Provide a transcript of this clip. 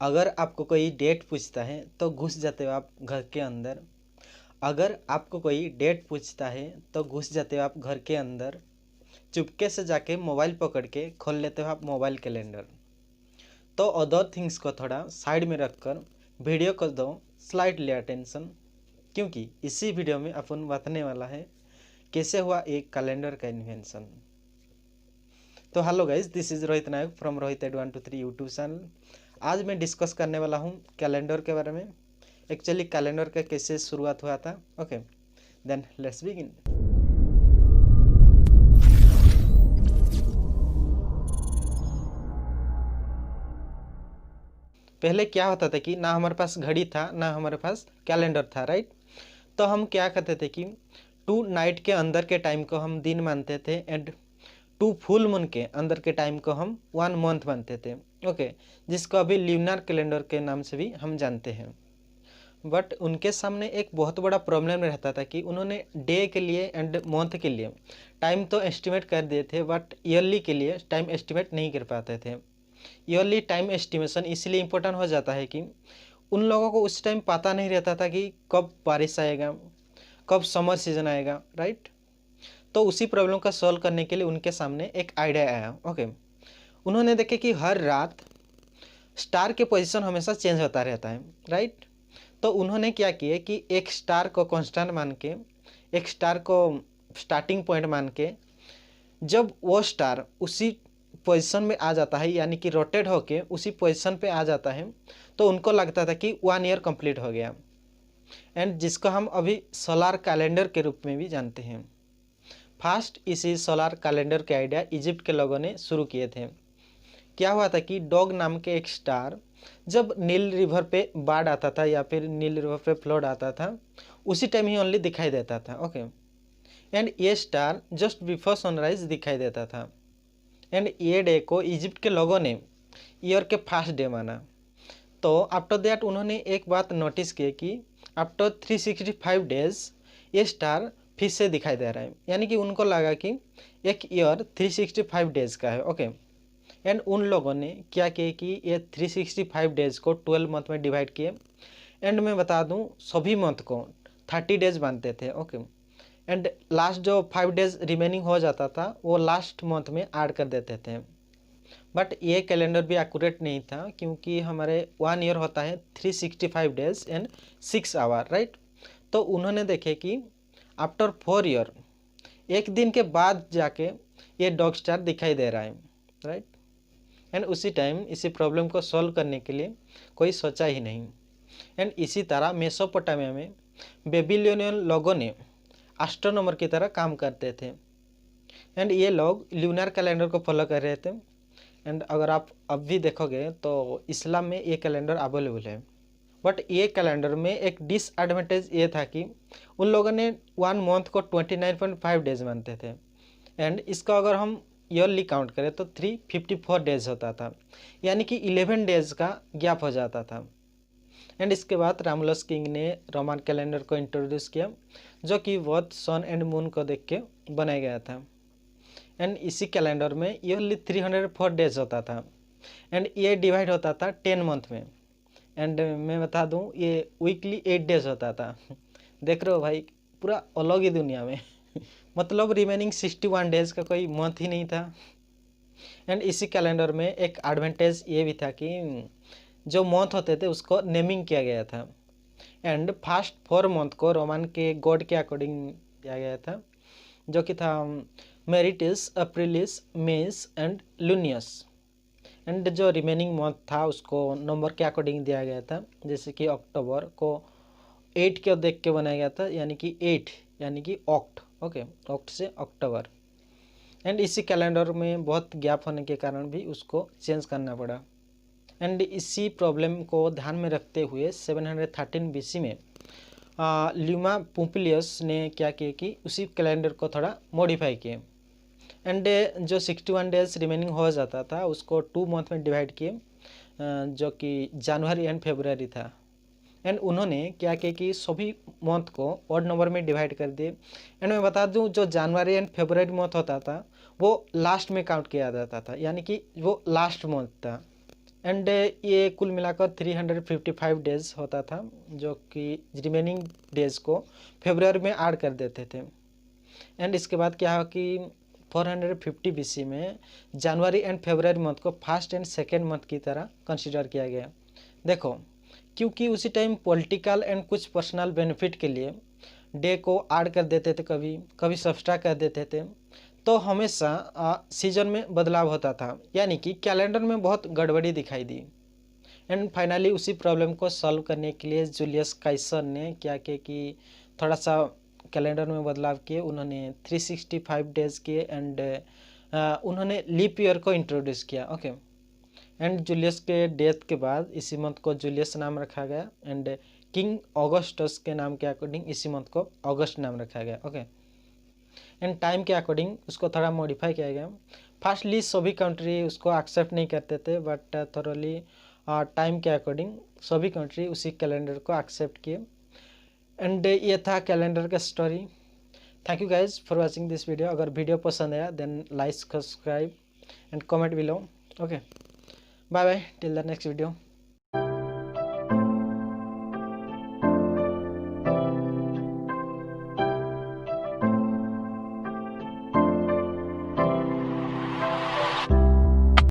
अगर आपको कोई डेट पूछता है तो घुस जाते हो आप घर के अंदर। अगर आपको कोई डेट पूछता है तो घुस जाते हो आप घर के अंदर। चुपके से जाके मोबाइल पकड़ के खोल लेते हो आप मोबाइल कैलेंडर। तो अदर थिंग्स को थोड़ा साइड में रखकर वीडियो को दो स्लाइटली अटेंशन, क्योंकि इसी वीडियो में अपन बताने वाला है कैसे हुआ एक कैलेंडर का इन्वेंशन। तो hello guys, this is Rohit Nayak from Rohit 123 YouTube channel. आज मैं डिस्कस करने वाला हूँ कैलेंडर के बारे में। एक्चुअली कैलेंडर का कैसे शुरुआत हुआ था। Okay, then let's begin. पहले क्या होता था कि ना हमारे पास घड़ी था ना हमारे पास कैलेंडर था, राइट। तो हम क्या करते थे कि 2 नाइट के अंदर के टाइम को हम दिन मानते थे एंड 2 फुल मून के अंदर के टाइम को हम 1 मंथ मानते थे। ओके, जिसको अभी ल्यूनर कैलेंडर के नाम से भी हम जानते हैं। बट उनके सामने एक बहुत बड़ा प्रॉब्लम रहता था कि उन्होंने डे के लिए एंड मंथ के लिए टाइम तो एस्टिमेट कर दिए थे, बट ईयरली के लिए टाइम एस्टिमेट नहीं कर पाते थे। ईयरली टाइम एस्टिमेशन इसलिए इम्पोर्टेंट हो जाता है कि उन लोगों को उस टाइम पता नहीं रहता था कि कब बारिश आएगा, कब समर सीजन आएगा, राइट। तो उसी प्रॉब्लम का सॉल्व करने के लिए उनके सामने एक आइडिया आया। ओके, उन्होंने देखे कि हर रात स्टार के पोजीशन हमेशा चेंज होता रहता है, राइट। तो उन्होंने क्या किया कि एक स्टार को कांस्टेंट मान के, एक स्टार को स्टार्टिंग पॉइंट मान के, जब वो स्टार उसी पोजीशन में आ जाता है, यानी कि रोटेट होके उसी पोजीशन पे आ जाता है, तो उनको लगता था कि 1 ईयर कंप्लीट हो गया, एंड जिसको हम अभी सोलार कैलेंडर के रूप में भी जानते हैं। फर्स्ट इसी सोलार कैलेंडर के आइडिया इजिप्ट के लोगों ने शुरू किए थे। क्या हुआ था कि डॉग नाम के एक स्टार जब नील रिवर पे बाढ़ आता था या फिर नील रिवर पे फ्लड आता था, उसी टाइम ही ओनली दिखाई देता था। ओके, एंड ये स्टार जस्ट बिफोर सनराइज दिखाई देता था। एंड ये डे को इजिप्ट के लोगों ने ईयर के फर्स्ट डे माना। तो आफ्टर दैट उन्होंने एक बात नोटिस की कि आफ्टर 365 डेज ये स्टार फिर से दिखाई दे रहा है, यानी कि उनको लगा कि एक ईयर 365 डेज का है। ओके, एंड उन लोगों ने क्या किया कि ये 365 डेज को 12 मंथ में डिवाइड किए। एंड मैं बता दूं, सभी मंथ को 30 डेज मानते थे। ओके, एंड लास्ट जो 5 डेज रिमेनिंग हो जाता था वो लास्ट मंथ में ऐड कर देते थे। बट ये कैलेंडर भी एक्यूरेट नहीं था, क्योंकि हमारे 1 ईयर होता है 365 डेज एंड 6 आवर, राइट। तो उन्होंने देखे कि आफ्टर 4 ईयर, एक दिन के बाद जाके ये डॉग स्टार दिखाई दे रहा है, राइट। एंड उसी टाइम इसी प्रॉब्लम को सॉल्व करने के लिए कोई सोचा ही नहीं। एंड इसी तरह मेसोपोटामिया में बेबीलोनियन लोगों ने एस्ट्रोनॉमर की तरह काम करते थे, एंड ये लोग ल्यूनर कैलेंडर को फॉलो कर रहे थे। एंड अगर आप अब भी देखोगे तो इस्लाम में ये कैलेंडर अवेलेबल है। बट ये कैलेंडर में एक डिसएडवांटेज ये था कि उन लोगों ने 1 मंथ को 29.5 डेज मानते थे, एंड इसका अगर हम ईयरली काउंट करें तो 354 डेज होता था, यानी कि 11 डेज का गैप हो जाता था। एंड इसके बाद रामुलस किंग ने रोमन कैलेंडर को इंट्रोड्यूस किया, जो कि बहुत सन एंड मून को देख के बनाया गया था। एंड इसी कैलेंडर में ईयरली 304 डेज होता था, एंड ये डिवाइड होता था 10 मंथ में। एंड मैं बता दूं, ये वीकली 8 डेज होता था। देख रहे हो भाई, पूरा अलग ही दुनिया में। मतलब रिमेनिंग 61 डेज का कोई मंथ ही नहीं था। एंड इसी कैलेंडर में एक एडवांटेज ये भी था कि जो मंथ होते थे उसको नेमिंग किया गया था। एंड फर्स्ट 4 मंथ को रोमन के गॉड के अकॉर्डिंग दिया गया था, जो कि था मेरिटिस, अप्रिलिस, मेस एंड लूनियस। एंड जो रिमेनिंग मंथ था उसको नंबर के अकॉर्डिंग दिया गया था, जैसे कि अक्टूबर को 8 के देख के बनाया गया था, यानी कि 8 यानी कि ऑक्ट। ओके, ऑक्ट से अक्टूबर। एंड इसी कैलेंडर में बहुत गैप होने के कारण भी उसको चेंज करना पड़ा। एंड इसी प्रॉब्लम को ध्यान में रखते हुए 713 BC में ल्यूमा पुम्पिलियस ने क्या किया कि उसी कैलेंडर को थोड़ा मॉडिफाई किए। एंड जो 61 डेज रिमेनिंग हो जाता था उसको 2 मंथ में डिवाइड किए, जो कि जनवरी एंड फरवरी था। एंड उन्होंने क्या किया कि सभी मंथ को ऑड नंबर में डिवाइड कर दिए। एंड मैं बता दूं, जो जनवरी एंड फरवरी मंथ होता था वो लास्ट में काउंट किया जाता था, यानी कि वो लास्ट मंथ था। एंड ये कुल मिलाकर 355 डेज होता था, जो कि रिमेनिंग डेज को फरवरी में ऐड कर देते थे। एंड इसके बाद क्या हुआ कि 450 BC में जनवरी एंड फरवरी मंथ को फर्स्ट एंड सेकेंड मंथ की तरह कंसिडर किया गया। देखो, क्योंकि उसी टाइम पॉलिटिकल एंड कुछ पर्सनल बेनिफिट के लिए डे को ऐड कर देते थे, कभी कभी सब्सट्रैक्ट कर देते थे, तो हमेशा सीजन में बदलाव होता था, यानी कि कैलेंडर में बहुत गड़बड़ी दिखाई दी। एंड फाइनली उसी प्रॉब्लम को सॉल्व करने के लिए जूलियस काइसर ने क्या किया कि थोड़ा सा कैलेंडर में बदलाव किए, उन्होंने 365 डेज किए एंड उन्होंने लीप ईयर को इंट्रोड्यूस किया। ओके, एंड जूलियस के डेथ के बाद इसी मंथ को जूलियस नाम रखा गया एंड किंग ऑगस्टस के नाम के अकॉर्डिंग इसी मंथ को अगस्त नाम रखा गया। ओके, एंड टाइम के अकॉर्डिंग उसको थोड़ा मॉडिफाई किया गया। फर्स्टली सभी कंट्री उसको एक्सेप्ट नहीं करते थे, बट थोड़ली टाइम के अकॉर्डिंग सभी कंट्री उसी कैलेंडर को एक्सेप्ट किए। एंड ये था कैलेंडर का story. Thank you guys for watching this video. अगर वीडियो पसंद आया then like, subscribe and comment below. Okay, bye bye till the next video.